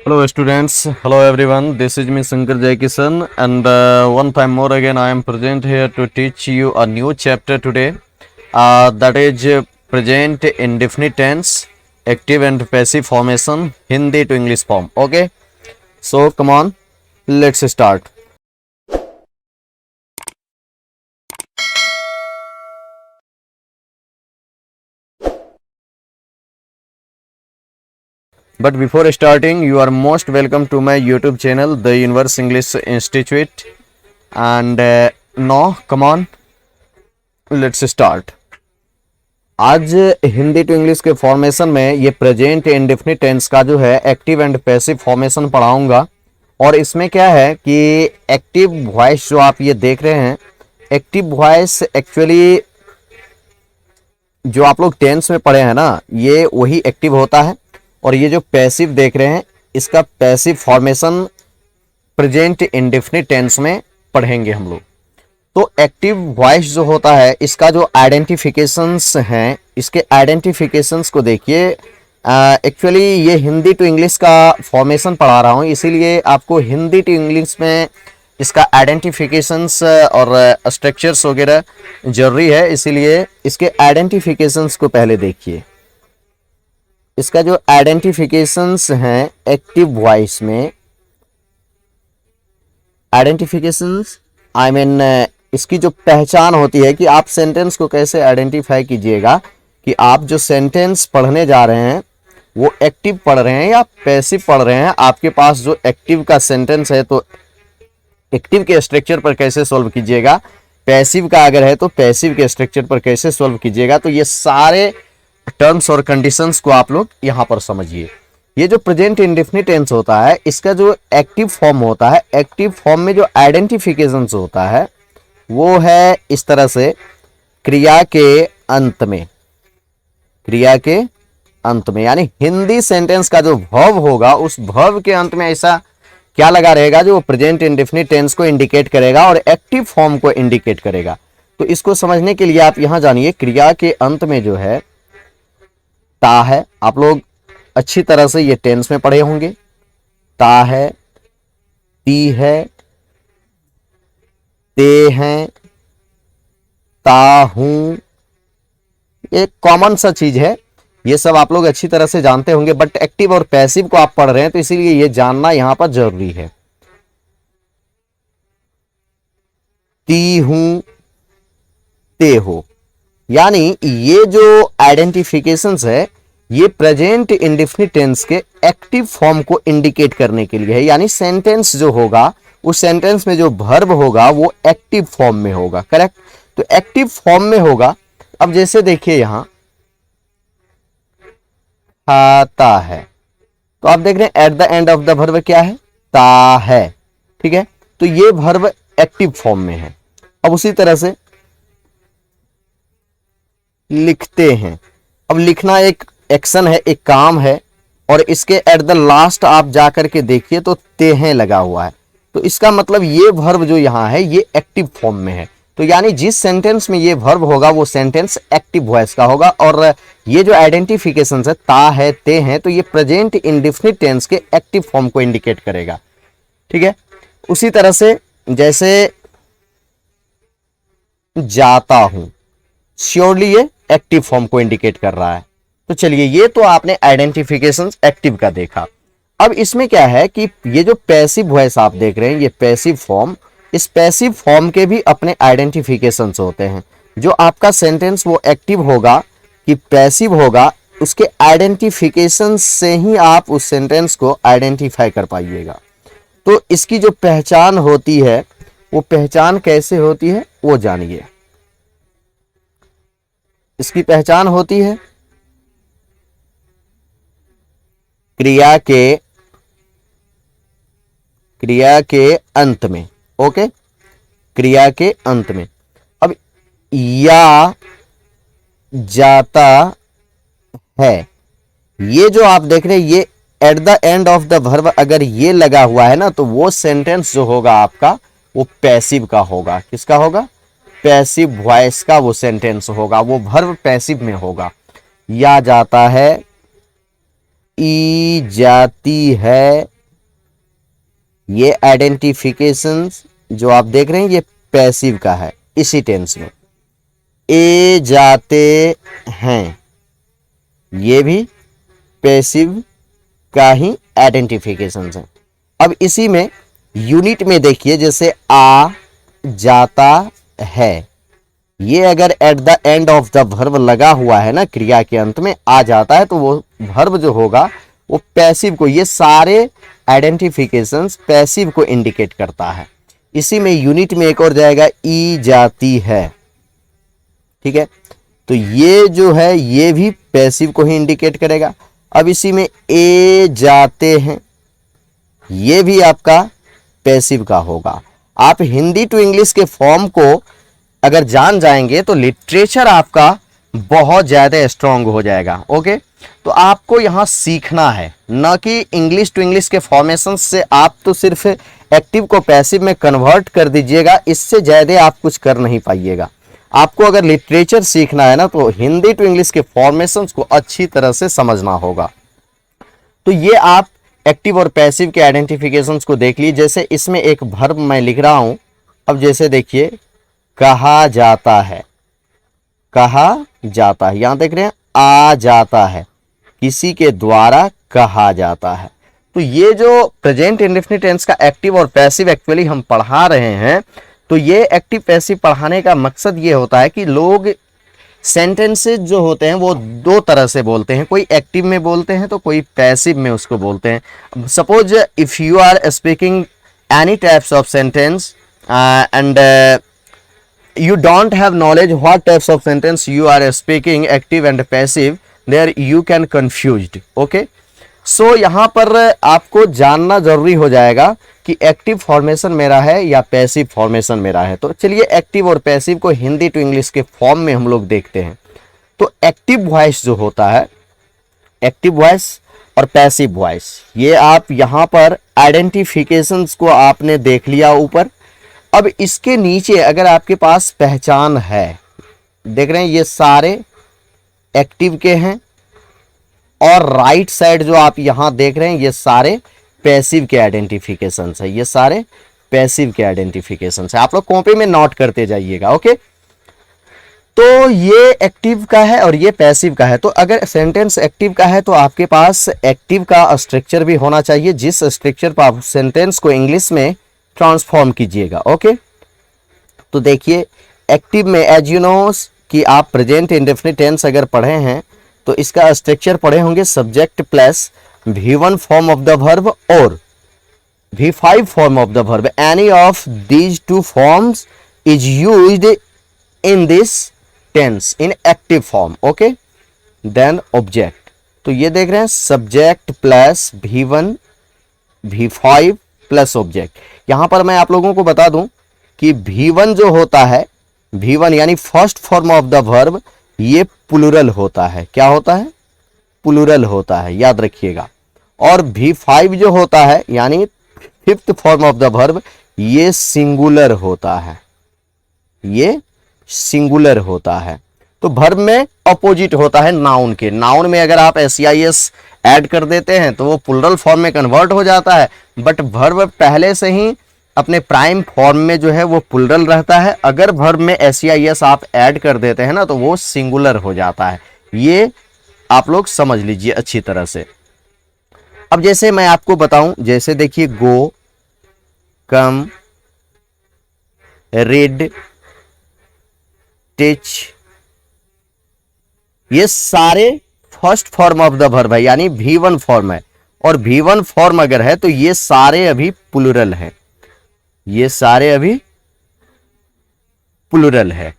Hello students, hello everyone. This is me Shankar Jaikishan and one time more again I am present here to teach you a new chapter today. That is present indefinite tense, active and passive formation, Hindi to English form. Okay, so come on, let's start. But before starting, you are most welcome to my YouTube channel, The Universe English Institute. And now, come on, let's start. आज Hindi to English के formation में ये present indefinite tense का जो है active and passive formation पढ़ाऊंगा। और इसमें क्या है कि एक्टिव वॉइस जो आप ये देख रहे हैं, एक्टिव वॉइस एक्चुअली जो आप लोग टेंस में पढ़े हैं ना, ये वही एक्टिव होता है। और ये जो पैसिव देख रहे हैं, इसका passive formation present indefinite tense में पढ़ेंगे हम लोग। तो एक्टिव वॉइस जो होता है, इसका जो आइडेंटिफिकेशंस हैं, इसके आइडेंटिफिकेशंस को देखिए। एक्चुअली ये हिंदी टू इंग्लिश का फॉर्मेशन पढ़ा रहा हूँ, इसीलिए आपको हिंदी टू इंग्लिश में इसका आइडेंटिफिकेशंस और स्ट्रक्चर्स वगैरह जरूरी है। इसीलिए इसके आइडेंटिफिकेशंस को पहले देखिए। इसका जो आइडेंटिफिकेशंस हैं एक्टिव वॉइस में, आइडेंटिफिकेशंस आई मीन इसकी जो पहचान होती है कि आप सेंटेंस को कैसे आइडेंटिफाई कीजिएगा कि आप जो सेंटेंस पढ़ने जा रहे हैं वो एक्टिव पढ़ रहे हैं या पैसिव पढ़ रहे हैं। आपके पास जो एक्टिव का सेंटेंस है तो एक्टिव के स्ट्रक्चर पर कैसे सॉल्व कीजिएगा, पैसिव का अगर है तो पैसिव के स्ट्रक्चर पर कैसे सॉल्व कीजिएगा। तो ये सारे टर्म्स और कंडीशंस को आप लोग यहाँ पर समझिए। ये जो प्रेजेंट इंडेफिनिट टेंस होता है, इसका जो एक्टिव फॉर्म होता है, एक्टिव फॉर्म में जो आइडेंटिफिकेशंस होता है वो है इस तरह से, क्रिया के अंत में, क्रिया के अंत में, यानी हिंदी सेंटेंस का जो वर्ब होगा उस वर्ब के अंत में ऐसा क्या लगा रहेगा जो प्रेजेंट इंडेफिनिट टेंस को इंडिकेट करेगा और एक्टिव फॉर्म को इंडिकेट करेगा। तो इसको समझने के लिए आप यहां जानिए, क्रिया के अंत में जो है ता है। आप लोग अच्छी तरह से ये टेंस में पढ़े होंगे। ता है, ती है, ते हैं, ता हूं, एक कॉमन सा चीज है, ये सब आप लोग अच्छी तरह से जानते होंगे। बट एक्टिव और पैसिव को आप पढ़ रहे हैं तो इसीलिए ये जानना यहां पर जरूरी है। ती हूं, ते हो, यानी ये जो आइडेंटिफिकेशंस है ये प्रेजेंट इंडेफिनिट टेंस के एक्टिव फॉर्म को इंडिकेट करने के लिए है। यानी सेंटेंस जो होगा उस सेंटेंस में जो वर्ब होगा वो एक्टिव फॉर्म में होगा। करेक्ट? तो एक्टिव फॉर्म में होगा। अब जैसे देखिए यहां खाता है, तो आप देख रहे हैं at the end of the verb क्या है, ता है। ठीक है, तो ये वर्ब एक्टिव फॉर्म में है। अब उसी तरह से लिखते हैं, अब लिखना एक एक्शन है, एक काम है, और इसके एट द लास्ट आप जाकर के देखिए तो ते हैं लगा हुआ है। तो इसका मतलब ये वर्ब जो यहां है ये एक्टिव फॉर्म में है। तो यानी जिस सेंटेंस में ये वर्ब होगा वो सेंटेंस एक्टिव वॉइस का होगा। और ये जो आइडेंटिफिकेशन है ता है, ते हैं, तो ये प्रेजेंट इंडेफिनिट टेंस के एक्टिव फॉर्म को इंडिकेट करेगा। ठीक है, उसी तरह से जैसे जाता हूं, श्योरली ये एक्टिव फॉर्म को इंडिकेट कर रहा है। तो चलिए, ये तो आपने आइडेंटिफिकेशन एक्टिव का देखा। अब इसमें क्या है कि ये जो पैसिव वॉइस आप देख रहे हैं, ये पैसिव फॉर्म, इस पैसिव फॉर्म के भी अपने आइडेंटिफिकेशंस होते हैं। जो आपका सेंटेंस वो एक्टिव होगा कि पैसिव होगा, उसके आइडेंटिफिकेशन से ही आप उस सेंटेंस को आइडेंटिफाई कर पाइएगा। तो इसकी जो पहचान होती है वो पहचान कैसे होती है वो जानिए। इसकी पहचान होती है क्रिया के अंत में। ओके, क्रिया के अंत में। अब या जाता है, ये जो आप देख रहे हैं ये at the end of the verb अगर ये लगा हुआ है ना, तो वो सेंटेंस जो होगा आपका वो पैसिव का होगा। किसका होगा? पैसिव वॉइस का वो सेंटेंस होगा, वो वर्ब पैसिव में होगा। या जाता है, ई जाती है, ये आइडेंटिफिकेशंस जो आप देख रहे हैं ये पैसिव का है इसी टेंस में। ए जाते हैं, ये भी पैसिव का ही आइडेंटिफिकेशंस है। अब इसी में यूनिट में देखिए, जैसे आ जाता है, ये अगर at the end of the verb लगा हुआ है ना, क्रिया के अंत में आ जाता है, तो वो वर्ब जो होगा वो पैसिव को, ये सारे आइडेंटिफिकेशंस पैसिव को इंडिकेट करता है। इसी में यूनिट में एक और जाएगा, ई जाती है, ठीक है, तो ये जो है ये भी पैसिव को ही इंडिकेट करेगा। अब इसी में ए जाते हैं, ये भी आपका पैसिव का होगा। आप हिंदी टू इंग्लिश के फॉर्म को अगर जान जाएंगे तो लिटरेचर आपका बहुत ज़्यादा स्ट्रांग हो जाएगा। ओके, तो आपको यहाँ सीखना है, न कि इंग्लिश टू इंग्लिश के फॉर्मेशन से आप तो सिर्फ एक्टिव को पैसिव में कन्वर्ट कर दीजिएगा, इससे ज़्यादा आप कुछ कर नहीं पाइएगा। आपको अगर लिटरेचर सीखना है ना, तो हिंदी टू इंग्लिश के फॉर्मेशंस को अच्छी तरह से समझना होगा। तो ये आप एक्टिव और पैसिव के आइडेंटिफिकेशंस को देख लीजिए। जैसे इसमें एक वर्ब मैं लिख रहा हूं, अब जैसे देखिए, कहा जाता है, कहा जाता है, यहां देख रहे हैं आ जाता है, किसी के द्वारा कहा जाता है। तो ये जो प्रेजेंट इंडेफिनिट टेंस का एक्टिव और पैसिव एक्चुअली हम पढ़ा रहे हैं, तो ये एक्टिव पैसिव पढ़ाने का मकसद ये होता है कि लोग सेंटेंसेस जो होते हैं वो दो तरह से बोलते हैं, कोई एक्टिव में बोलते हैं तो कोई पैसिव में उसको बोलते हैं। Suppose if you are speaking any types of sentence and you don't have knowledge what types of sentence you are speaking, active and passive, there you can confused. okay, so यहाँ पर आपको जानना जरूरी हो जाएगा कि एक्टिव फॉर्मेशन मेरा है या पैसिव फॉर्मेशन मेरा है। तो चलिए एक्टिव और पैसिव को हिंदी टू इंग्लिश के फॉर्म में हम लोग देखते हैं। तो एक्टिव वॉइस जो होता है, एक्टिव वॉइस और पैसिव वॉइस, ये आप यहाँ पर आइडेंटिफिकेशंस को आपने देख लिया ऊपर। अब इसके नीचे अगर आपके पास पहचान है, देख रहे हैं ये सारे एक्टिव के हैं, और राइट साइड जो आप यहां देख रहे हैं ये सारे पैसिव के आइडेंटिफिकेशंस है, ये सारे पैसिव के आइडेंटिफिकेशंस है। आप लोग कॉपी में नोट करते जाइएगा। ओके, तो ये एक्टिव का है और ये पैसिव का है। तो अगर सेंटेंस एक्टिव का है तो आपके पास एक्टिव का स्ट्रक्चर भी होना चाहिए, जिस स्ट्रक्चर पर आप सेंटेंस को इंग्लिश में ट्रांसफॉर्म कीजिएगा। ओके, तो देखिए एक्टिव में एज यू नो कि आप प्रेजेंट इंडेफिनिट टेंस अगर पढ़े हैं तो इसका स्ट्रक्चर पढ़े होंगे, subject plus V1 form of the verb और V5 form of the verb. Any of these two forms is used in this tense in active form. Okay, then object, तो ये देख रहे हैं subject plus V1 V5 plus object. यहां पर मैं आप लोगों को बता दूं कि V1 जो होता है, V1 यानी first form of the verb, ये प्लूरल होता है। क्या होता है? प्लूरल होता है, याद रखिएगा। और V5 जो होता है यानी fifth form of the verb, ये सिंगुलर होता है, ये सिंगुलर होता है। तो वर्ब में अपोजिट होता है नाउन के। नाउन में अगर आप SEIS ऐड कर देते हैं तो वो प्लूरल फॉर्म में कन्वर्ट हो जाता है, बट वर्ब पहले से ही अपने प्राइम फॉर्म में जो है वो प्लूरल रहता है। अगर वर्ब में SEIS आप ऐड कर देते हैं ना तो वो सिंगुलर हो जाता है। ये आप लोग समझ लीजिए अच्छी तरह से। अब जैसे मैं आपको बताऊं, जैसे देखिए गो, कम, रीड, टीच, ये सारे first form of the verb है, यानी V1 फॉर्म है। और V1 फॉर्म अगर है तो ये सारे अभी प्लूरल है, ये सारे अभी प्लूरल है।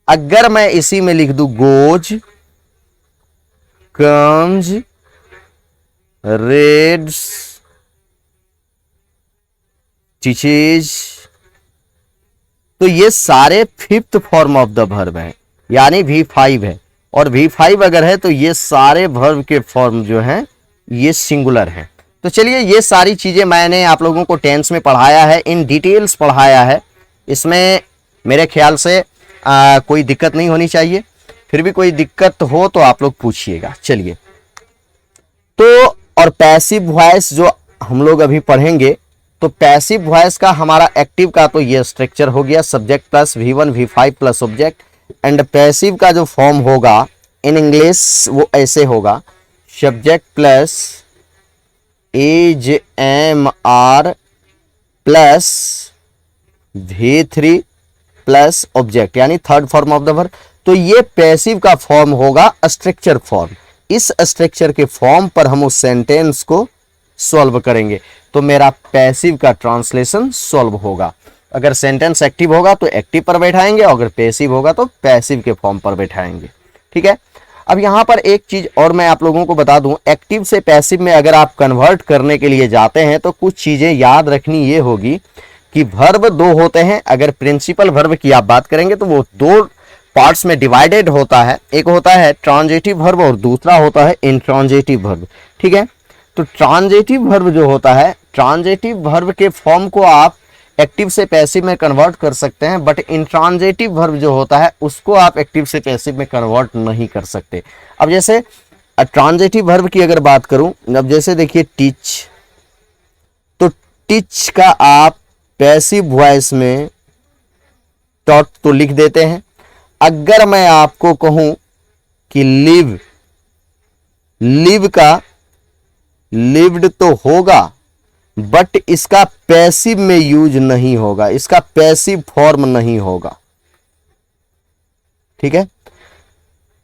अगर मैं इसी में लिख दूं गोज, कम्स, रीड्स, टीचेज, तो ये सारे fifth form of the verb है, यानी V5 है। और V5 अगर है तो ये सारे वर्ब के फॉर्म जो हैं ये सिंगुलर हैं। तो चलिए ये सारी चीज़ें मैंने आप लोगों को टेंस में पढ़ाया है, इन डिटेल्स पढ़ाया है। इसमें मेरे ख्याल से कोई दिक्कत नहीं होनी चाहिए। फिर भी कोई दिक्कत हो तो आप लोग पूछिएगा। चलिए तो और पैसिव वॉइस जो हम लोग अभी पढ़ेंगे, तो पैसिव वॉइस का हमारा एक्टिव का तो ये स्ट्रक्चर हो गया, subject plus V1 V5 plus object. And passive का जो फॉर्म होगा इन इंग्लिश वो ऐसे होगा, subject plus is am are plus V3 plus object, यानी third form of the verb. तो ये पैसिव का फॉर्म होगा स्ट्रक्चर फॉर्म। इस स्ट्रक्चर के फॉर्म पर हम उस सेंटेंस को सॉल्व करेंगे, तो मेरा पैसिव का ट्रांसलेशन सॉल्व होगा। अगर सेंटेंस एक्टिव होगा तो एक्टिव पर बैठाएंगे, और अगर पैसिव होगा तो पैसिव के फॉर्म पर बैठाएंगे। ठीक है। अब यहां पर एक चीज और मैं आप लोगों को बता दूं, एक्टिव से पैसिव में अगर आप कन्वर्ट करने के लिए जाते हैं तो कुछ चीजें याद रखनी ये होगी कि वर्ब दो होते हैं। अगर प्रिंसिपल वर्ब की आप बात करेंगे तो वो दो पार्ट्स में डिवाइडेड होता है, एक होता है ट्रांजिटिव वर्ब और दूसरा होता है इंट्रांजिटिव वर्ब। ठीक है। तो ट्रांजिटिव वर्ब जो होता है, ट्रांजिटिव वर्ब के फॉर्म को आप एक्टिव से पैसिव में कन्वर्ट कर सकते हैं, बट इंट्रांजिटिव वर्ब जो होता है उसको आप एक्टिव से पैसिव में कन्वर्ट नहीं कर सकते। अब जैसे ट्रांजिटिव वर्ब की अगर बात करूं, अब जैसे देखिए टीच, तो टीच का आप पैसिव वॉइस में टॉट तो लिख देते हैं। अगर मैं आपको कहूं कि लिव, लिव का लिव्ड तो होगा बट इसका पैसिव में यूज नहीं होगा, इसका पैसिव फॉर्म नहीं होगा। ठीक है।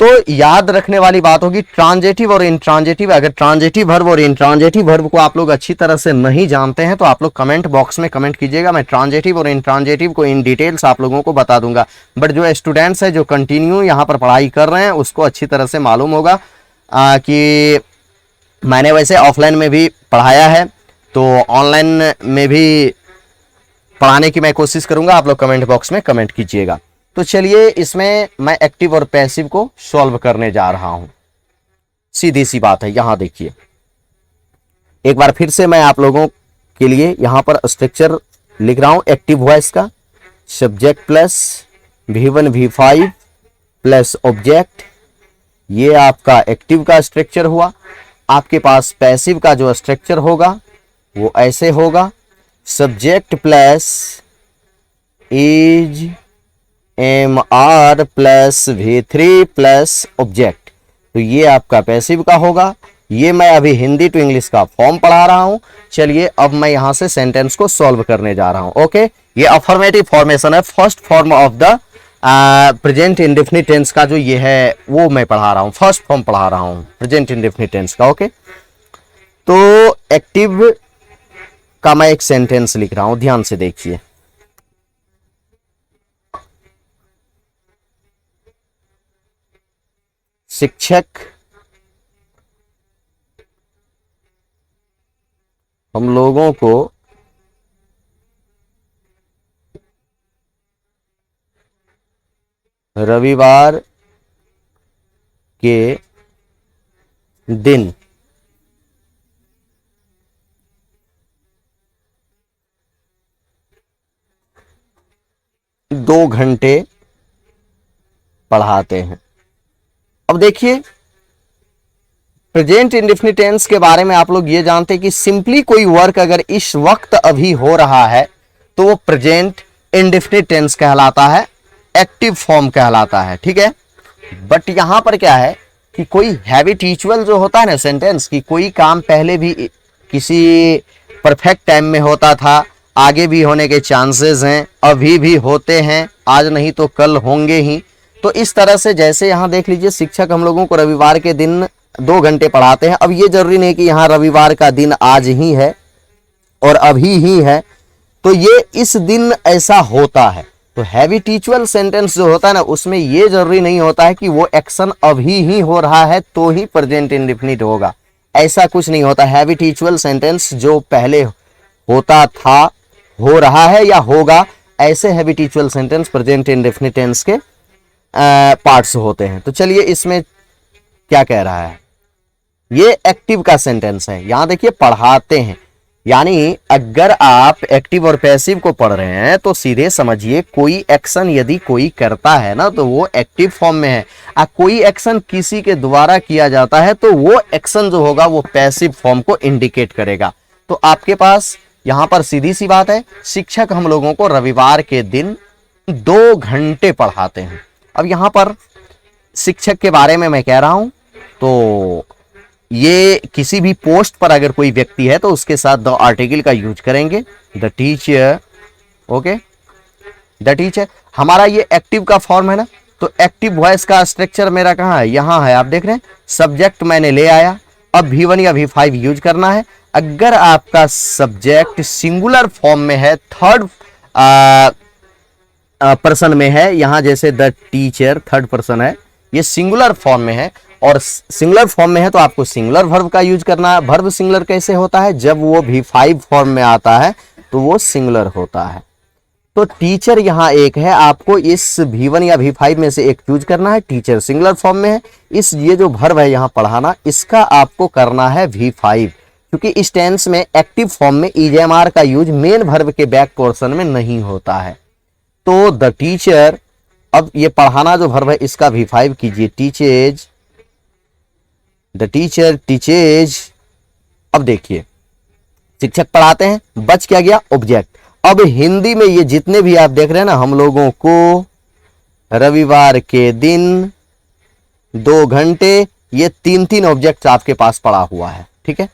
तो याद रखने वाली बात होगी ट्रांजिटिव और इंट्रांजिटिव। अगर ट्रांजिटिव वर्ब और इंट्रांजिटिव वर्ब को आप लोग अच्छी तरह से नहीं जानते हैं तो आप लोग कमेंट बॉक्स में कमेंट कीजिएगा, मैं ट्रांजिटिव और इंट्रांजिटिव को इन डिटेल्स आप लोगों को बता दूंगा। बट जो स्टूडेंट्स है जो कंटिन्यू यहाँ पर पढ़ाई कर रहे हैं उसको अच्छी तरह से मालूम होगा कि मैंने वैसे ऑफलाइन में भी पढ़ाया है, तो ऑनलाइन में भी पढ़ाने की मैं कोशिश करूंगा। आप लोग कमेंट बॉक्स में कमेंट कीजिएगा। तो चलिए इसमें मैं एक्टिव और पैसिव को सॉल्व करने जा रहा हूं। सीधी सी बात है, यहां देखिए एक बार फिर से मैं आप लोगों के लिए यहां पर स्ट्रक्चर लिख रहा हूं। एक्टिव वॉइस का subject plus V1 V5 plus object, ये आपका एक्टिव का स्ट्रक्चर हुआ। आपके पास पैसिव का जो स्ट्रक्चर होगा वो ऐसे होगा, subject plus is am are plus V3 plus object, तो ये आपका पैसिव का होगा। ये मैं अभी हिंदी टू इंग्लिश का फॉर्म पढ़ा रहा हूं। चलिए अब मैं यहां से सेंटेंस को सॉल्व करने जा रहा हूं। ओके, ये अफर्मेटिव फॉर्मेशन है, first form of the present indefinite tense का जो ये है वो मैं पढ़ा रहा हूं, फर्स्ट फॉर्म पढ़ा रहा हूं प्रेजेंट इंडेफिनिट टेंस का। ओके, तो एक्टिव का मैं एक सेंटेंस लिख रहा हूं, ध्यान से देखिए। शिक्षक हम लोगों को रविवार के दिन दो घंटे पढ़ाते हैं। अब देखिए प्रेजेंट इंडेफिनिट टेंस के बारे में आप लोग ये जानते हैं कि सिंपली कोई वर्क अगर इस वक्त अभी हो रहा है तो वो प्रेजेंट इंडेफिनिट टेंस कहलाता है, एक्टिव फॉर्म कहलाता है। ठीक है। बट यहां पर क्या है कि कोई हैबिचुअल जो होता है ना सेंटेंस, की कोई काम पहले भी किसी परफेक्ट टाइम में होता था, आगे भी होने के चांसेस हैं, अभी भी होते हैं, आज नहीं तो कल होंगे ही। तो इस तरह से जैसे यहां देख लीजिए शिक्षक हम लोगों को रविवार के दिन 2 घंटे पढ़ाते हैं। अब ये जरूरी नहीं कि यहाँ रविवार का दिन आज ही है और अभी ही है, तो ये इस दिन ऐसा होता है। तो हैबिचुअल सेंटेंस जो होता है ना उसमें ये जरूरी नहीं होता है कि वो एक्शन अभी ही हो रहा है तो ही प्रेजेंट इंडेफिनिट होगा, ऐसा कुछ नहीं होता। हैबिचुअल सेंटेंस जो पहले होता था, हो रहा है या होगा, ऐसे habitual sentence present indefinite tense के पार्ट्स होते हैं। तो चलिए इसमें क्या कह रहा है, ये एक्टिव का सेंटेंस है। यहां देखिए पढ़ाते हैं, यानी अगर आप एक्टिव और पैसिव को पढ़ रहे हैं तो सीधे समझिए कोई एक्शन यदि कोई करता है ना तो वो एक्टिव फॉर्म में है, और कोई एक्शन किसी के द्वारा किया जाता है तो वो एक्शन जो होगा वो पैसिव फॉर्म को इंडिकेट करेगा। तो आपके पास यहां पर सीधी सी बात है, शिक्षक हम लोगों को रविवार के दिन 2 घंटे पढ़ाते हैं। अब यहां पर शिक्षक के बारे में मैं कह रहा हूं तो ये किसी भी पोस्ट पर अगर कोई व्यक्ति है तो उसके साथ द आर्टिकल का यूज करेंगे, the teacher. Okay, the teacher हमारा ये एक्टिव का फॉर्म है ना, तो एक्टिव वॉइस का स्ट्रक्चर मेरा कहाँ है, यहां है, आप देख रहे हैं। सब्जेक्ट मैंने ले आया, अब V1 या V5 यूज करना है। अगर आपका सब्जेक्ट सिंगुलर फॉर्म में है, थर्ड पर्सन में है, यहां जैसे द टीचर थर्ड पर्सन है, ये सिंगुलर फॉर्म में है, और सिंगुलर फॉर्म में है तो आपको सिंगुलर वर्ब का यूज करना है। वर्ब सिंगुलर कैसे होता है, जब वो V5 फॉर्म में आता है तो वो सिंगुलर होता है। तो टीचर यहां एक है, आपको इस V1 या V5 में से एक चूज करना है। टीचर सिंगुलर फॉर्म में है, इस ये जो वर्ब है यहां पढ़ाना, इसका आपको करना है V5, क्योंकि इस टेंस में एक्टिव फॉर्म में ईजेएमआर का यूज मेन वर्ब के बैक पोर्शन में नहीं होता है। तो द टीचर, अब ये पढ़ाना जो वर्ब है इसका V5 कीजिए, टीचेज, द टीचर टीचेज। अब देखिए शिक्षक पढ़ाते हैं, बच क्या गया, ऑब्जेक्ट। अब हिंदी में ये जितने भी आप देख रहे हैं ना, हम लोगों को रविवार के दिन 2 घंटे, ये 3 ऑब्जेक्ट आपके पास पड़ा हुआ है, ठीक है,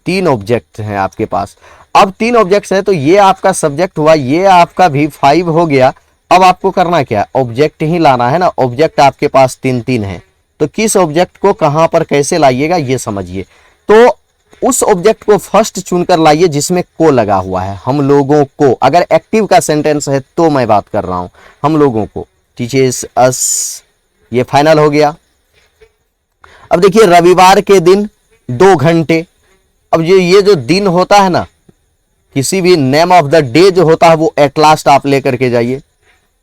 3 ऑब्जेक्ट हैं आपके पास। अब 3 ऑब्जेक्ट्स है तो ये आपका सब्जेक्ट हुआ, ये आपका V5 हो गया। अब आपको करना क्या, ऑब्जेक्ट ही लाना है ना, ऑब्जेक्ट आपके पास 3 है, तो किस ऑब्जेक्ट को कहां पर कैसे लाइएगा ये समझिए। तो उस ऑब्जेक्ट को फर्स्ट चुनकर लाइए जिसमें को लगा हुआ है, हम लोगों को। अगर एक्टिव का सेंटेंस है तो मैं बात कर रहा हूं, हम लोगों को, टीचर्स अस, ये फाइनल हो गया। अब देखिए रविवार के दिन 2 घंटे, अब ये जो दिन होता है ना, किसी भी नेम ऑफ द डे जो होता है वो एट लास्ट आप लेकर के जाइए,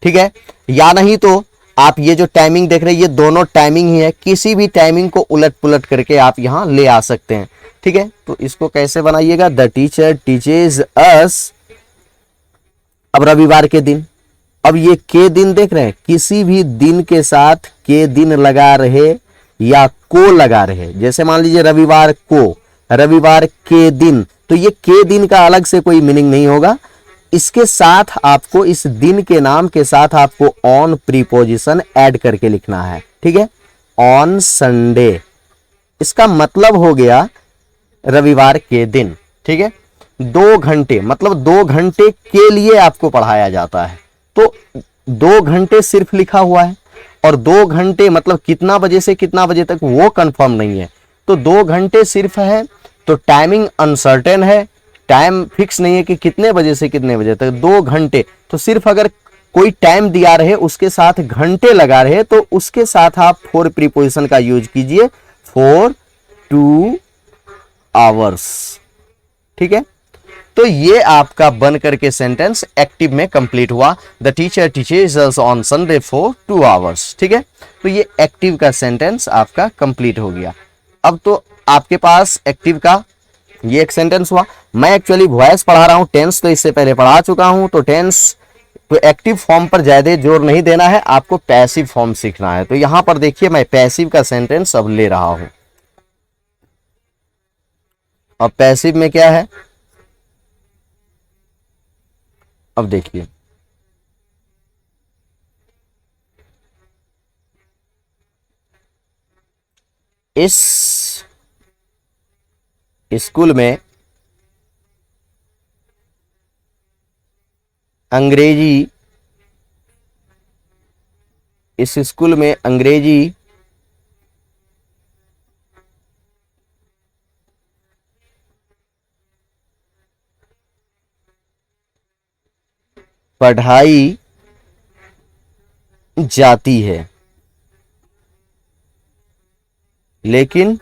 ठीक है, या नहीं तो आप ये जो टाइमिंग देख रहे हैं ये दोनों टाइमिंग ही है, किसी भी टाइमिंग को उलट पुलट करके आप यहां ले आ सकते हैं, ठीक है। तो इसको कैसे बनाइएगा, द टीचर टीचेज अस, अब रविवार के दिन, अब ये के दिन देख रहे हैं, किसी भी दिन के साथ के दिन लगा रहे या को लगा रहे, जैसे मान लीजिए रविवार को, रविवार के दिन, तो ये के दिन का अलग से कोई मीनिंग नहीं होगा, इसके साथ आपको, इस दिन के नाम के साथ आपको ऑन प्रीपोजिशन ऐड करके लिखना है, ठीक है। ऑन संडे, इसका मतलब हो गया रविवार के दिन, ठीक है। 2 घंटे मतलब 2 घंटे के लिए आपको पढ़ाया जाता है, तो 2 घंटे सिर्फ लिखा हुआ है, और 2 घंटे मतलब कितना बजे से कितना बजे तक वो कंफर्म नहीं है, तो 2 घंटे सिर्फ है, तो टाइमिंग अनसर्टेन है, टाइम फिक्स नहीं है कि कितने बजे से कितने बजे तक, 2 घंटे, तो सिर्फ अगर कोई टाइम दिया रहे उसके साथ घंटे लगा रहे तो उसके साथ आप फॉर प्रीपोजिशन का यूज कीजिए, फॉर 2 आवर्स, ठीक है। तो ये आपका बन करके सेंटेंस एक्टिव में कंप्लीट हुआ, the teacher teaches us on Sunday for 2 hours, ठीक है। तो ये एक्टिव का सेंटेंस आपका कंप्लीट हो गया। अब तो आपके पास एक्टिव का ये एक सेंटेंस हुआ। मैं एक्चुअली वॉइस पढ़ा रहा हूं, टेंस तो इससे पहले पढ़ा चुका हूं, तो टेंस तो एक्टिव फॉर्म पर ज्यादा जोर नहीं देना है, आपको पैसिव फॉर्म सीखना है। तो यहां पर देखिए मैं पैसिव का सेंटेंस अब ले रहा हूं। अब पैसिव में क्या है, अब देखिए इस स्कूल में अंग्रेजी, इस स्कूल में अंग्रेजी पढ़ाई जाती है, लेकिन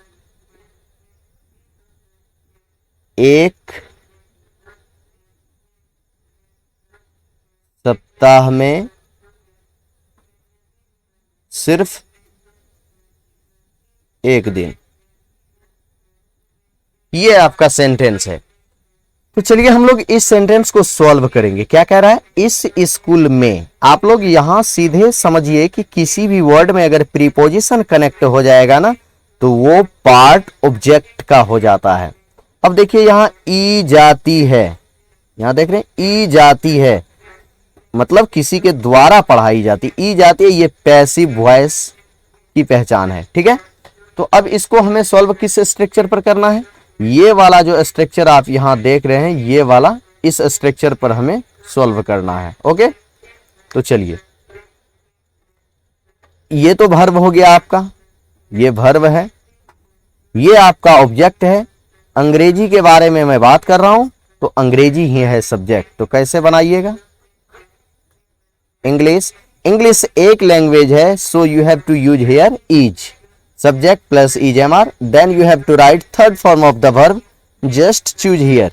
एक सप्ताह में सिर्फ 1 दिन। ये आपका सेंटेंस है। तो चलिए हम लोग इस सेंटेंस को सॉल्व करेंगे। क्या कह रहा है, इस स्कूल में। आप लोग यहां सीधे समझिए कि किसी भी वर्ड में अगर प्रीपोजिशन कनेक्ट हो जाएगा ना तो वो पार्ट ऑब्जेक्ट का हो जाता है। अब देखिए यहां ई जाती है, यहां देख रहे हैं ई जाती है मतलब किसी के द्वारा पढ़ाई जाती। ई जाती है ये पैसिव वॉइस की पहचान है, ठीक है। तो अब इसको हमें सॉल्व किस स्ट्रक्चर पर करना है, ये वाला जो स्ट्रक्चर आप यहां देख रहे हैं ये वाला, इस स्ट्रक्चर पर हमें सॉल्व करना है। ओके, तो चलिए ये तो वर्ब हो गया आपका, ये वर्ब है, ये आपका ऑब्जेक्ट है। अंग्रेजी के बारे में मैं बात कर रहा हूं तो अंग्रेजी ही है सब्जेक्ट। तो कैसे बनाइएगा, इंग्लिश, इंग्लिश एक लैंग्वेज है, so you have to use here is, subject plus EJMR, then you have to write third form of the verb, just choose here,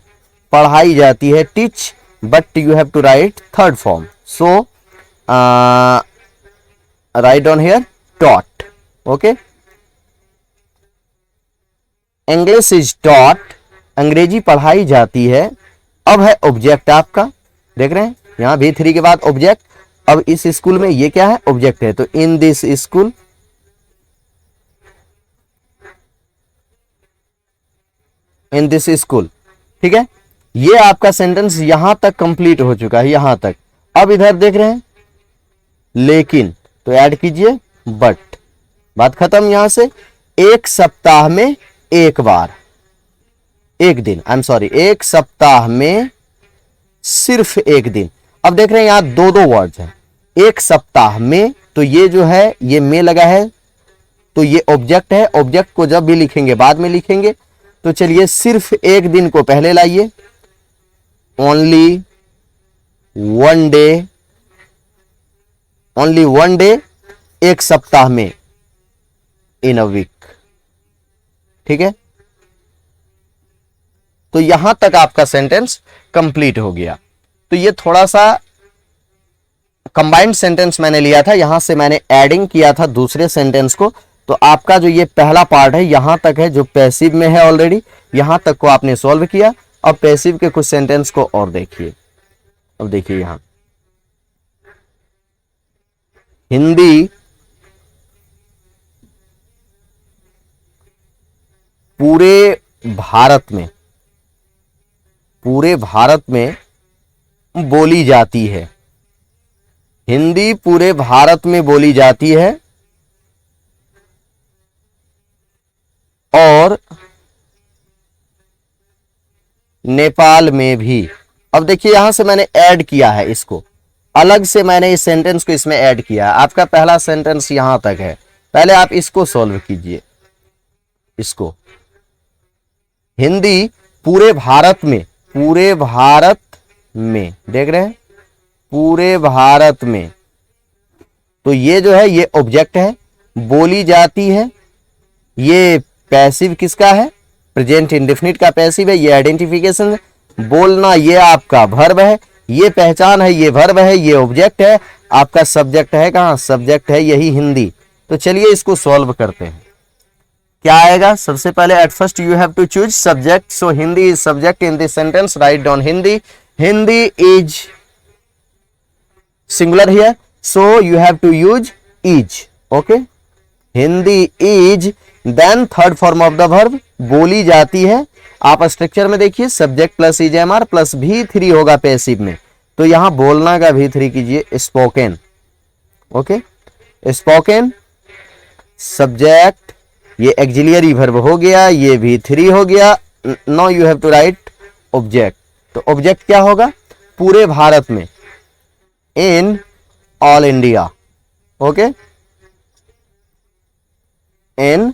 पढ़ाई जाती है teach, but you have to write third form, so write down here taught. okay, English is taught, अंग्रेजी पढ़ाई जाती है। अब है object आपका, देख रहे हैं यहाँ V3 के बाद ऑब्जेक्ट। अब इस स्कूल में ये क्या है, ऑब्जेक्ट है, तो in this school, in this school, ठीक है। ये आपका सेंटेंस यहां तक कंप्लीट हो चुका है, यहां तक। अब इधर देख रहे हैं लेकिन, तो ऐड कीजिए बट, बात खत्म। यहां से एक सप्ताह में एक बार, एक दिन, आई एम सॉरी, एक सप्ताह में सिर्फ एक दिन। अब देख रहे हैं यहां दो दो वर्ड्स हैं, एक सप्ताह में, तो ये जो है ये में लगा है तो ये ऑब्जेक्ट है। ऑब्जेक्ट को जब भी लिखेंगे बाद में लिखेंगे। तो चलिए सिर्फ एक दिन को पहले लाइए, only one day, only one day, एक सप्ताह में, इन अ वीक, ठीक है। तो यहां तक आपका सेंटेंस कंप्लीट हो गया। तो ये थोड़ा सा कंबाइंड सेंटेंस मैंने लिया था, यहां से मैंने एडिंग किया था दूसरे सेंटेंस को। तो आपका जो ये पहला पार्ट है यहां तक है, जो पैसिव में है ऑलरेडी, यहां तक को आपने सॉल्व किया। अब पैसिव के कुछ सेंटेंस को और देखिए। अब देखिए यहां हिंदी पूरे भारत में, पूरे भारत में बोली जाती है, हिंदी पूरे भारत में बोली जाती है और नेपाल में भी। अब देखिए यहां से मैंने ऐड किया है, इसको अलग से मैंने इस सेंटेंस को इसमें ऐड किया है। आपका पहला सेंटेंस यहां तक है, पहले आप इसको सॉल्व कीजिए। इसको हिंदी पूरे भारत में, पूरे भारत में, देख रहे हैं पूरे भारत में, तो ये जो है ये ऑब्जेक्ट है, बोली जाती है, ये पैसिव किसका है, प्रेजेंट इंडेफिनिट का पैसिव है, ये आइडेंटिफिकेशन है। बोलना ये आपका वर्ब है, ये पहचान है, ये वर्ब है, ये ऑब्जेक्ट है। आपका सब्जेक्ट है कहां, सब्जेक्ट है यही हिंदी। तो चलिए इसको सॉल्व करते हैं। क्या आएगा, सबसे पहले at first you have to choose subject, so Hindi is subject in this sentence, right down Hindi. Hindi is singular here, so you have to use is. Okay, Hindi is, then third form of the verb, बोली जाती है। आप structure में देखिए, subject plus EJMR plus V3 होगा passive में, तो यहां बोलना का V3 कीजिए, स्पोकन। ओके, स्पोकन सब्जेक्ट, ये एक्सिलरी वर्ब हो गया, ये V3 हो गया। Now you have to write object, तो ऑब्जेक्ट क्या होगा, पूरे भारत में, in all India. Okay, in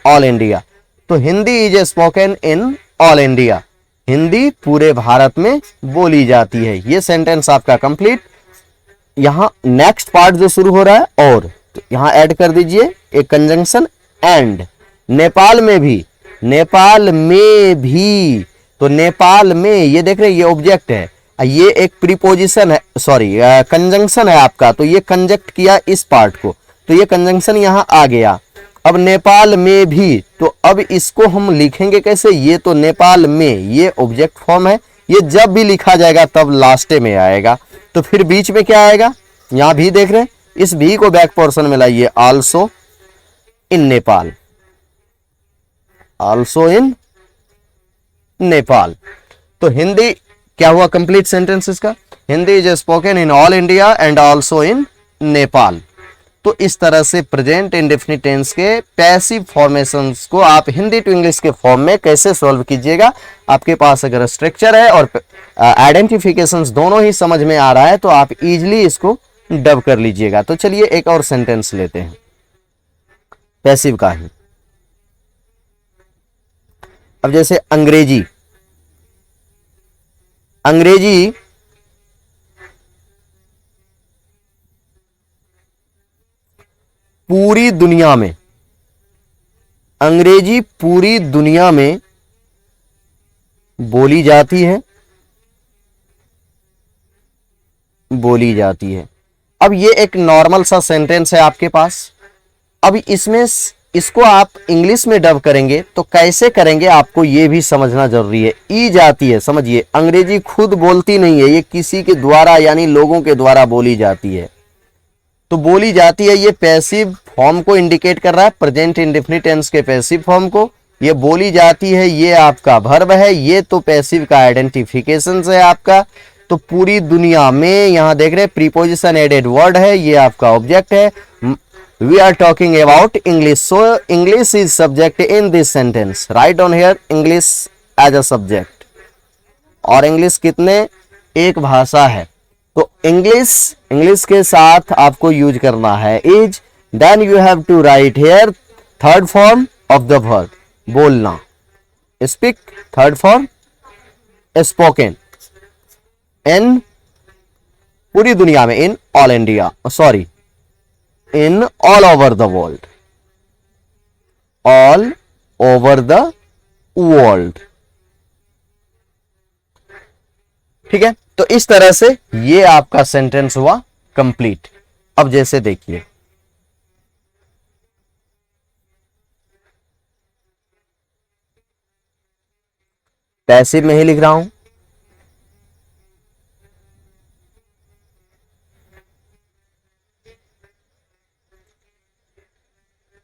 all India, तो Hindi is spoken in all India, Hindi पूरे भारत में बोली जाती है। ये सेंटेंस आपका कंप्लीट। यहां नेक्स्ट पार्ट जो शुरू हो रहा है और, तो यहां ऐड कर दीजिए एक कंजंक्शन एंड। नेपाल में भी, नेपाल में भी, तो नेपाल में, ये देख रहे हैं ये ऑब्जेक्ट है, ये एक प्रीपोजिशन है, सॉरी कंजंक्शन है आपका, तो ये कंजक्ट किया इस पार्ट को, तो ये कंजंक्शन यहां आ गया। अब नेपाल में भी, तो अब इसको हम लिखेंगे कैसे, ये तो नेपाल में, ये ऑब्जेक्ट फॉर्म है, ये जब भी लिखा जाएगा तब लास्ट में आएगा। तो फिर बीच में क्या आएगा, यहां भी देख रहे हैं, इस भी को बैक पोर्शन में लाइए, also in Nepal, also in Nepal. तो हिंदी क्या हुआ, कंप्लीट सेंटेंस इसका, Hindi is spoken in all India and also in Nepal. तो इस तरह से प्रेजेंट इंडेफिनिट टेंस के पैसिव फॉर्मेशंस को आप हिंदी टू इंग्लिश के फॉर्म में कैसे सॉल्व कीजिएगा। आपके पास अगर स्ट्रक्चर है और आइडेंटिफिकेशंस दोनों ही समझ में आ रहा है तो आप इजीली इसको डब कर लीजिएगा। तो चलिए एक और सेंटेंस लेते हैं पैसिव का ही। अब जैसे अंग्रेजी, अंग्रेजी पूरी दुनिया में, अंग्रेजी पूरी दुनिया में बोली जाती है, बोली जाती है। अब ये एक नॉर्मल सा सेंटेंस है आपके पास। अब इसमें इसको आप इंग्लिश में डब करेंगे तो कैसे करेंगे आपको ये भी समझना जरूरी है। ई जाती है, समझिए अंग्रेजी खुद बोलती नहीं है, ये किसी के द्वारा यानी लोगों के द्वारा बोली जाती है। तो बोली जाती है, ये पैसिव फॉर्म को इंडिकेट कर रहा है, प्रेजेंट इंडेफिनिट टेंस के पैसिव फॉर्म को। ये बोली जाती है, ये आपका वर्ब है, ये तो पैसिव का आइडेंटिफिकेशन है आपका। तो पूरी दुनिया में, यहां देख रहे हैं प्रीपोजिशन एडेड वर्ड है, ये आपका ऑब्जेक्ट है। We are talking about English, so English is subject in this sentence. Right on here English as a subject. और इंग्लिश कितने, एक भाषा है, तो इंग्लिश के साथ आपको यूज करना है is. Then you have to write here third form of the verb, बोलना, speak, third form spoken, in पूरी दुनिया में, in all India, sorry in all over the world, all over the world. ठीक है, तो इस तरह से ये आपका सेंटेंस हुआ कंप्लीट। अब जैसे देखिए पैसिव में ही लिख रहा हूं,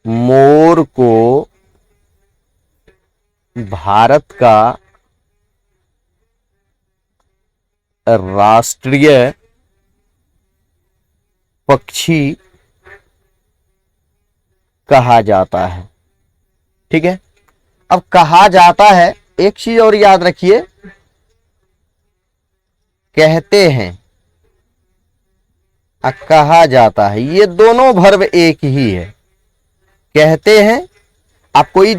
मोर को भारत का राष्ट्रीय पक्षी कहा जाता है। ठीक है, अब कहा जाता है, एक चीज और याद रखिए, कहते हैं, कहा जाता है, ये दोनों वर्ब एक ही है। कहते हैं, आप कोई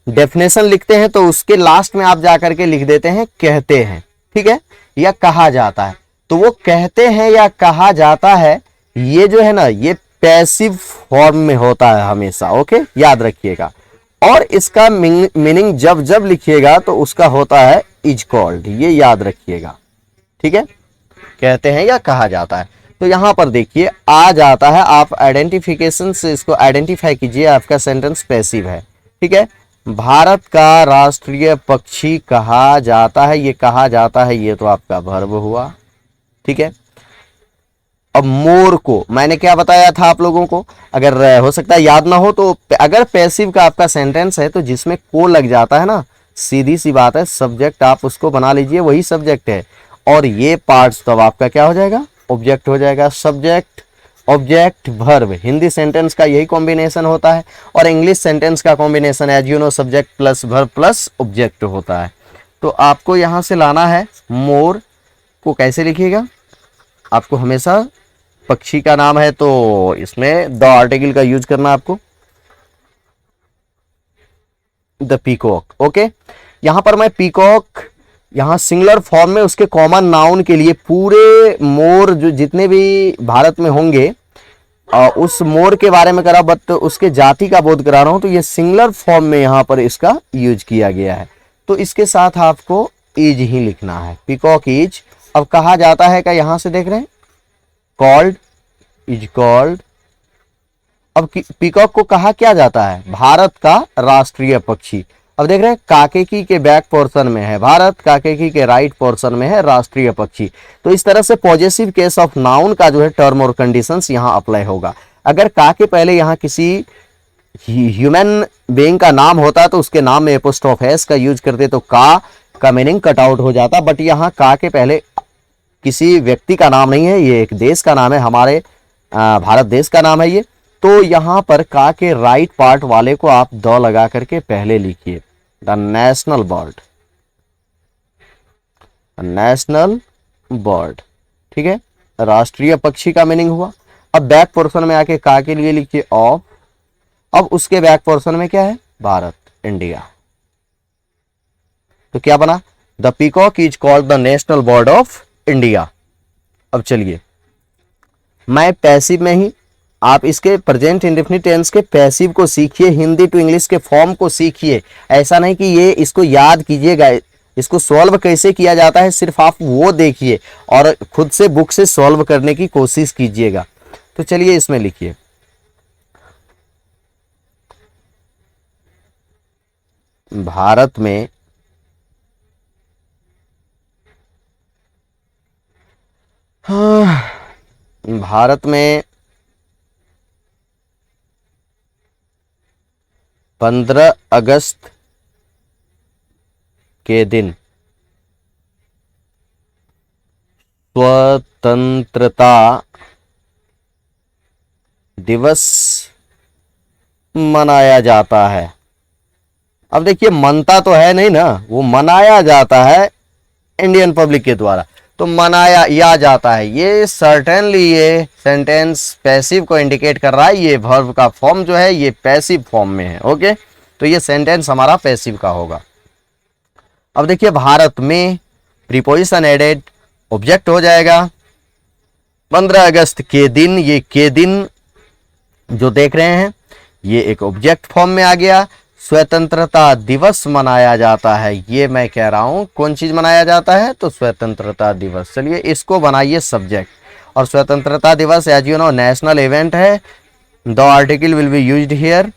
डेफिनेशन लिखते हैं तो उसके लास्ट में आप जाकर के लिख देते हैं कहते हैं, ठीक है, या कहा जाता है। तो वो कहते हैं या कहा जाता है, ये जो है ना, ये पैसिव फॉर्म में होता है हमेशा। ओके, याद रखिएगा। और इसका मीनिंग जब जब लिखिएगा तो उसका होता है इज कॉल्ड, ये याद रखिएगा। ठीक है, कहते हैं या कहा जाता है। तो यहां पर देखिए आ जाता है, आप आइडेंटिफिकेशन से इसको आइडेंटिफाई कीजिए, आपका सेंटेंस पैसिव है। ठीक है, भारत का राष्ट्रीय पक्षी कहा जाता है, ये कहा जाता है, ये तो आपका वर्ब हुआ। ठीक है, अब मोर को मैंने क्या बताया था आप लोगों को, अगर हो सकता है याद ना हो तो अगर पैसिव का आपका सेंटेंस है तो जिसमें को लग जाता है ना, सीधी सी बात है, सब्जेक्ट आप उसको बना लीजिए, वही सब्जेक्ट है। और ये पार्ट्स तब आपका क्या हो जाएगा, ऑब्जेक्ट हो जाएगा। Subject object verb, Hindi sentence का यही कॉम्बिनेशन होता है, और इंग्लिश सेंटेंस का combination as you know subject plus verb plus object होता है। तो आपको यहां से लाना है, मोर को कैसे लिखिएगा, आपको हमेशा पक्षी का नाम है तो इसमें द आर्टिकल का यूज करना आपको, द पीकॉक। ओके, यहां पर मैं पीकॉक यहां सिंगुलर फॉर्म में उसके कॉमन नाउन के लिए पूरे मोर जो जितने भी भारत में होंगे उस मोर के बारे में करा, बट उसके जाति का बोध करा रहा हूं, तो ये सिंगुलर फॉर्म में यहां पर इसका यूज किया गया है। तो इसके साथ आपको इज ही लिखना है, पीकॉक इज। अब कहा जाता है, क्या यहां से देख रहे हैं, कॉल्ड, इज कॉल्ड। अब पीकॉक को कहा क्या जाता है, भारत का राष्ट्रीय पक्षी। अब देख रहे हैं काकेकी के बैक पोर्शन में है भारत, काकेकी के राइट पोर्शन में है राष्ट्रीय पक्षी। तो इस तरह से पॉजेसिव केस ऑफ नाउन का जो है टर्म और कंडीशंस यहाँ अप्लाई होगा। अगर का के पहले यहाँ किसी ह्यूमन बीइंग का नाम होता तो उसके नाम में एपोस्ट्रोफ एस का यूज करते तो का मीनिंग कट आउट हो जाता, बट यहाँ का के पहले किसी व्यक्ति का नाम नहीं है, ये एक देश का नाम है, हमारे भारत देश का नाम है ये। तो यहाँ पर का के राइट पार्ट वाले को आप द लगा करके पहले लिखिए, the national bird, national bird, ठीक है, राष्ट्रीय पक्षी का मीनिंग हुआ। अब बैक पोर्शन में आके का के लिए लिखिए ऑफ, अब उसके बैक पोर्शन में क्या है, भारत, इंडिया। तो क्या बना, the peacock is called the national bird of India. अब चलिए मैं पैसिव में ही, आप इसके प्रेजेंट इंडेफिनिट टेंस के पैसिव को सीखिए, हिंदी टू इंग्लिश के फॉर्म को सीखिए। ऐसा नहीं कि ये इसको याद कीजिएगा, इसको सॉल्व कैसे किया जाता है सिर्फ आप वो देखिए और खुद से बुक से सॉल्व करने की कोशिश कीजिएगा। तो चलिए इसमें लिखिए, भारत में भारत में 15 अगस्त के दिन स्वतंत्रता दिवस मनाया जाता है। अब देखिए मनता तो है नहीं ना, वो मनाया जाता है इंडियन पब्लिक के द्वारा, तो मनाया या जाता है, ये सर्टेनली ये सेंटेंस पैसिव को इंडिकेट कर रहा है। ये वर्ब का फॉर्म जो है ये पैसिव फॉर्म में है, ओके, तो ये सेंटेंस हमारा पैसिव का होगा। अब देखिए भारत में प्रीपोजिशन एडेड, ऑब्जेक्ट हो जाएगा। 15 अगस्त के दिन, ये के दिन जो देख रहे हैं ये एक ऑब्जेक्ट फॉर्म में आ गया। स्वतंत्रता दिवस मनाया जाता है, ये मैं कह रहा हूं कौन चीज मनाया जाता है, तो स्वतंत्रता दिवस। चलिए इसको बनाइए सब्जेक्ट, और स्वतंत्रता दिवस as you know national event है। The article will be used here,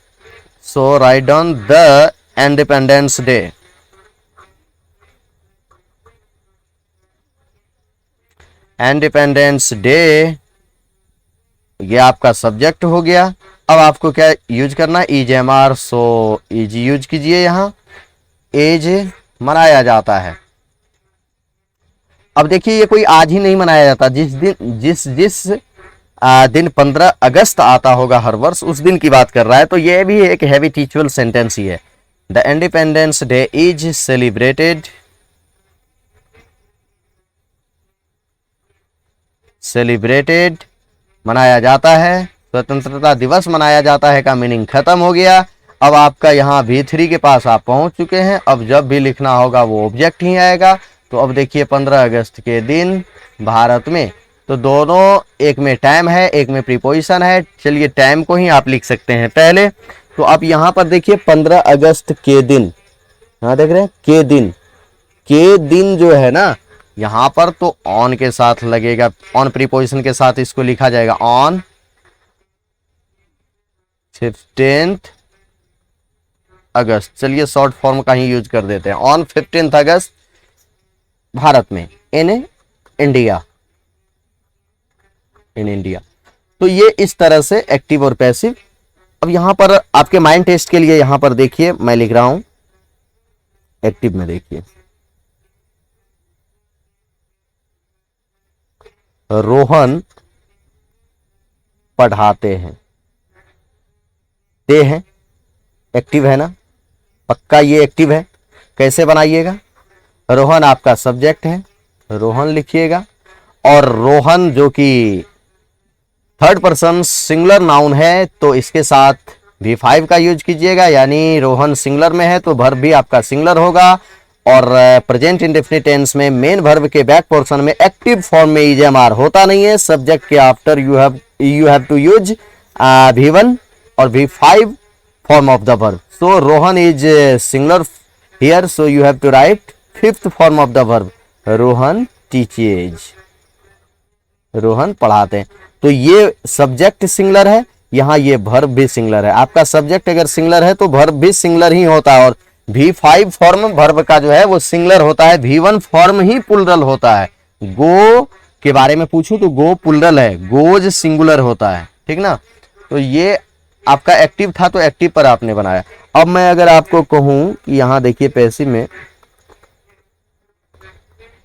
so write down the independence day. Independence day ये आपका सब्जेक्ट हो गया। अब आपको क्या यूज करना है, EJMR, सो EG यूज कीजिए। यहाँ एज मनाया जाता है। अब देखिए ये कोई आज ही नहीं मनाया जाता, जिस दिन 15 अगस्त आता होगा हर वर्ष उस दिन की बात कर रहा है। तो ये भी एक हैबिचुअल सेंटेंस ही है। The independence day is celebrated मनाया जाता है। स्वतंत्रता दिवस मनाया जाता है का मीनिंग खत्म हो गया। अब आपका यहाँ V3 के पास आप पहुंच चुके हैं। अब जब भी लिखना होगा वो ऑब्जेक्ट ही आएगा। तो अब देखिए 15 अगस्त के दिन भारत में, तो दोनों, एक में टाइम है एक में प्रीपोजिशन है। चलिए टाइम को ही आप लिख सकते हैं पहले। तो आप यहाँ पर देखिए 15 अगस्त के दिन, यहाँ देख रहे हैं के दिन जो है ना, यहाँ पर तो ऑन के साथ लगेगा, ऑन प्रीपोजिशन के साथ इसको लिखा जाएगा ऑन 15 अगस्त। चलिए शॉर्ट फॉर्म का ही यूज कर देते हैं, ऑन 15 अगस्त भारत में, इन इंडिया। तो ये इस तरह से एक्टिव और पैसिव। अब यहां पर आपके माइंड टेस्ट के लिए यहां पर देखिए मैं लिख रहा हूं एक्टिव में, देखिए रोहन पढ़ाते हैं, ते हैं, एक्टिव है ना, पक्का ये एक्टिव है। कैसे बनाइएगा, रोहन आपका सब्जेक्ट है, रोहन लिखिएगा, और रोहन जो कि थर्ड पर्सन सिंगुलर नाउन है तो इसके साथ V5 का यूज कीजिएगा, यानी रोहन सिंगुलर में है तो वर्ब भी आपका सिंगुलर होगा। और प्रेजेंट इंडेफिनिट टेंस में मेन वर्ब के बैक पोर्शन में एक्टिव फॉर्म में EJMR होता नहीं है। सब्जेक्ट के after you have to use V1 और V5 form of the verb. So Rohan is singular here, so you have to write fifth form of the verb. Rohan teaches. Rohan पढ़ाते हैं। तो ये सब्जेक्ट सिंगुलर है, यहाँ ये verb भी singular है। आपका सब्जेक्ट अगर सिंगुलर है तो वर्ब भी सिंगुलर ही होता है, और V5 फॉर्म वर्ब का जो है वो सिंगुलर होता है, V1 फॉर्म ही प्लुरल होता है। गो के बारे में पूछूं तो गो प्लुरल है, गोज सिंगुलर होता है, ठीक ना। तो ये आपका एक्टिव था तो एक्टिव पर आपने बनाया। अब मैं अगर आपको कहूं कि यहां देखिए पैसिव में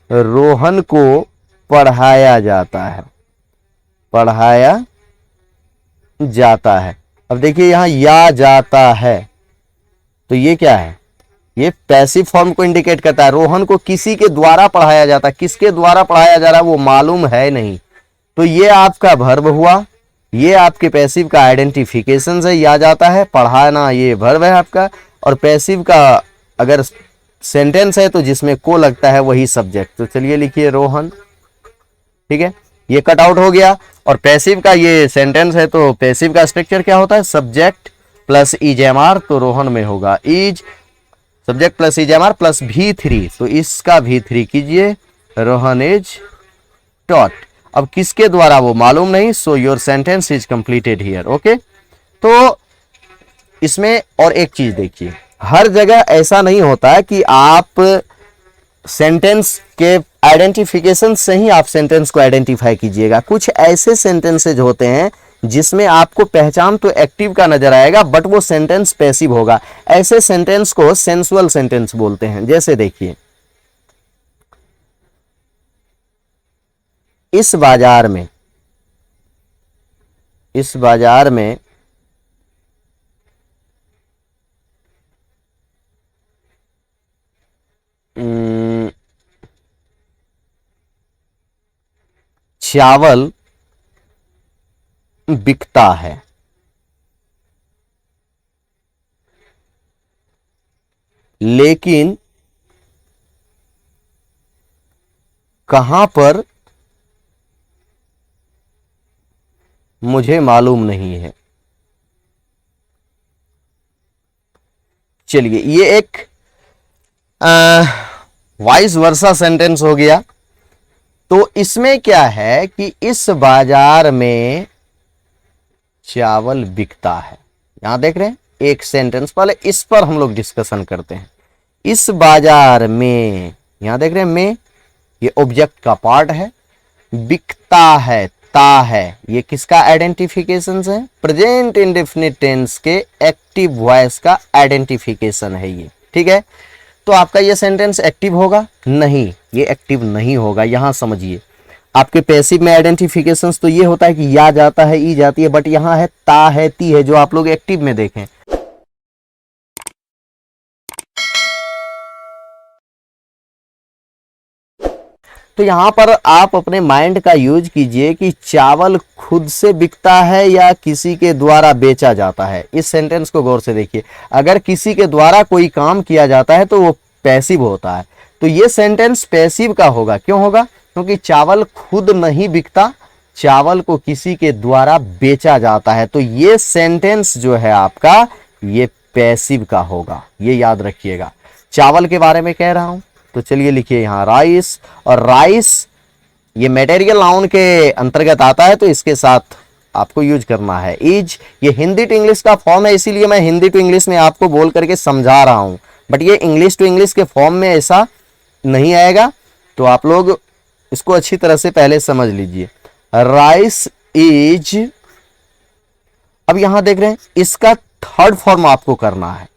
रोहन को पढ़ाया जाता है, पढ़ाया जाता है। अब देखिए यहां या जाता है, तो ये क्या है, ये पैसिव फॉर्म को इंडिकेट करता है। रोहन को किसी के द्वारा पढ़ाया जाता है, किसके द्वारा पढ़ाया जा रहा है वो मालूम है नहीं, तो ये आपका वर्ब हुआ, ये आपके पैसिव का आइडेंटिफिकेशन है, या जाता है, पढ़ाना ये वर्ब है आपका, और पैसिव का अगर सेंटेंस है तो जिसमें को लगता है वही सब्जेक्ट। तो चलिए लिखिए रोहन, ठीक है, ये कट आउट हो गया। और पैसिव का ये सेंटेंस है तो पैसिव का स्ट्रक्चर क्या होता है, सब्जेक्ट प्लस इजेमआर, तो रोहन में होगा is, subject plus इजेमआर plus V3, तो इसका V3 कीजिए, रोहन इज टॉट। अब किसके द्वारा वो मालूम नहीं, so your sentence is completed here. Okay, तो इसमें और एक चीज देखिए, हर जगह ऐसा नहीं होता है कि आप सेंटेंस के आइडेंटिफिकेशन से ही आप सेंटेंस को आइडेंटिफाई कीजिएगा। कुछ ऐसे सेंटेंसेज होते हैं जिसमें आपको पहचान तो एक्टिव का नजर आएगा बट वो सेंटेंस पैसिव होगा। ऐसे सेंटेंस को सेंसुअल सेंटेंस बोलते हैं। जैसे देखिए, इस बाजार में, इस बाजार में चावल बिकता है, लेकिन कहां पर मुझे मालूम नहीं है। चलिए, ये एक वाइस वर्सा सेंटेंस हो गया। तो इसमें क्या है कि इस बाजार में चावल बिकता है, यहां देख रहे हैं एक सेंटेंस, पहले इस पर हम लोग डिस्कशन करते हैं। इस बाजार में, यहां देख रहे हैं में, ये ऑब्जेक्ट का पार्ट है, बिकता है, ता है, ये किसका आइडेंटिफिकेशन है, प्रेजेंट इंडेफिनिट टेंस के एक्टिव वॉइस का आइडेंटिफिकेशन है ये, ठीक है। तो आपका ये सेंटेंस एक्टिव होगा नहीं, ये एक्टिव नहीं होगा। यहां समझिए, आपके पैसिव में आइडेंटिफिकेशंस तो ये होता है कि या जाता है, ई जाती है, बट यहां है ता है, ती है, जो आप लोग एक्टिव में देखें। तो यहां पर आप अपने माइंड का यूज कीजिए कि चावल खुद से बिकता है या किसी के द्वारा बेचा जाता है। इस सेंटेंस को गौर से देखिए, अगर किसी के द्वारा कोई काम किया जाता है तो वो पैसिव होता है, तो ये सेंटेंस पैसिव का होगा। क्यों होगा, क्योंकि चावल खुद नहीं बिकता, चावल को किसी के द्वारा बेचा जाता है, तो ये सेंटेंस जो है आपका ये पैसिव का होगा, ये याद रखिएगा। चावल के बारे में कह रहा हूं तो चलिए लिखिए यहां राइस, और राइस ये मटेरियल नाउन के अंतर्गत आता है तो इसके साथ आपको यूज करना है इज। ये हिंदी टू इंग्लिश का फॉर्म है, इसीलिए मैं हिंदी टू इंग्लिश में आपको बोल करके समझा रहा हूं, बट ये इंग्लिश टू इंग्लिश के फॉर्म में ऐसा नहीं आएगा, तो आप लोग इसको अच्छी तरह से पहले समझ लीजिए। राइस इज, अब यहां देख रहे हैं इसका थर्ड फॉर्म आपको करना है।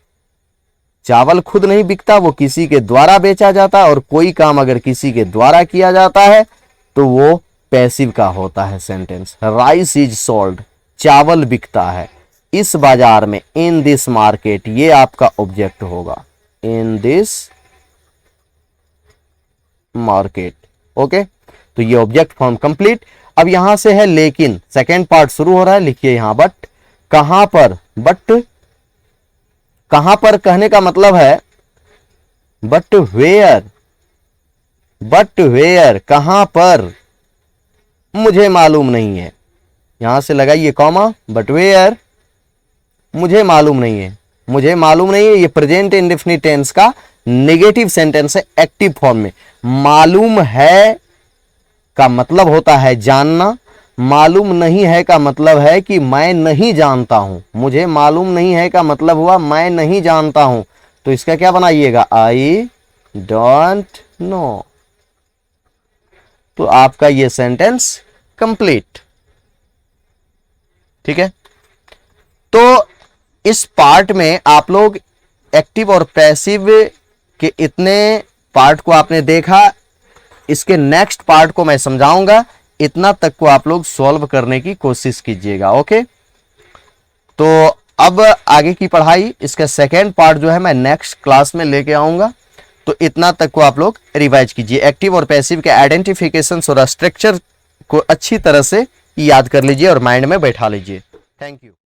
चावल खुद नहीं बिकता, वो किसी के द्वारा बेचा जाता है, और कोई काम अगर किसी के द्वारा किया जाता है तो वो पैसिव का होता है सेंटेंस। राइस इज सोल्ड, चावल बिकता है इस बाजार में, इन दिस मार्केट, ये आपका ऑब्जेक्ट होगा, इन दिस मार्केट। ओके, तो ये ऑब्जेक्ट फॉर्म कंप्लीट। अब यहां से है लेकिन, सेकेंड पार्ट शुरू हो रहा है, लिखिए यहां बट। कहां पर, बट कहां पर कहने का मतलब है बट वेयर, बट वेयर, कहां पर मुझे मालूम नहीं है, यहां से लगाइए कॉमा, बट वेयर मुझे मालूम नहीं है, मुझे मालूम नहीं है, ये प्रेजेंट इंडेफिनिट टेंस का नेगेटिव सेंटेंस है एक्टिव फॉर्म में। मालूम है का मतलब होता है जानना, मालूम नहीं है का मतलब है कि मैं नहीं जानता हूं, मुझे मालूम नहीं है का मतलब हुआ मैं नहीं जानता हूं, तो इसका क्या बनाइएगा, आई डोंट नो। तो आपका ये सेंटेंस कंप्लीट। ठीक है, तो इस पार्ट में आप लोग एक्टिव और पैसिव के इतने पार्ट को आपने देखा। इसके नेक्स्ट पार्ट को मैं समझाऊंगा, इतना तक को आप लोग सॉल्व करने की कोशिश कीजिएगा। ओके, तो अब आगे की पढ़ाई, इसका सेकेंड पार्ट जो है मैं नेक्स्ट क्लास में लेके आऊंगा। तो इतना तक को आप लोग रिवाइज कीजिए। एक्टिव और पैसिव के आइडेंटिफिकेशन और स्ट्रक्चर को अच्छी तरह से याद कर लीजिए और माइंड में बैठा लीजिए। Thank you.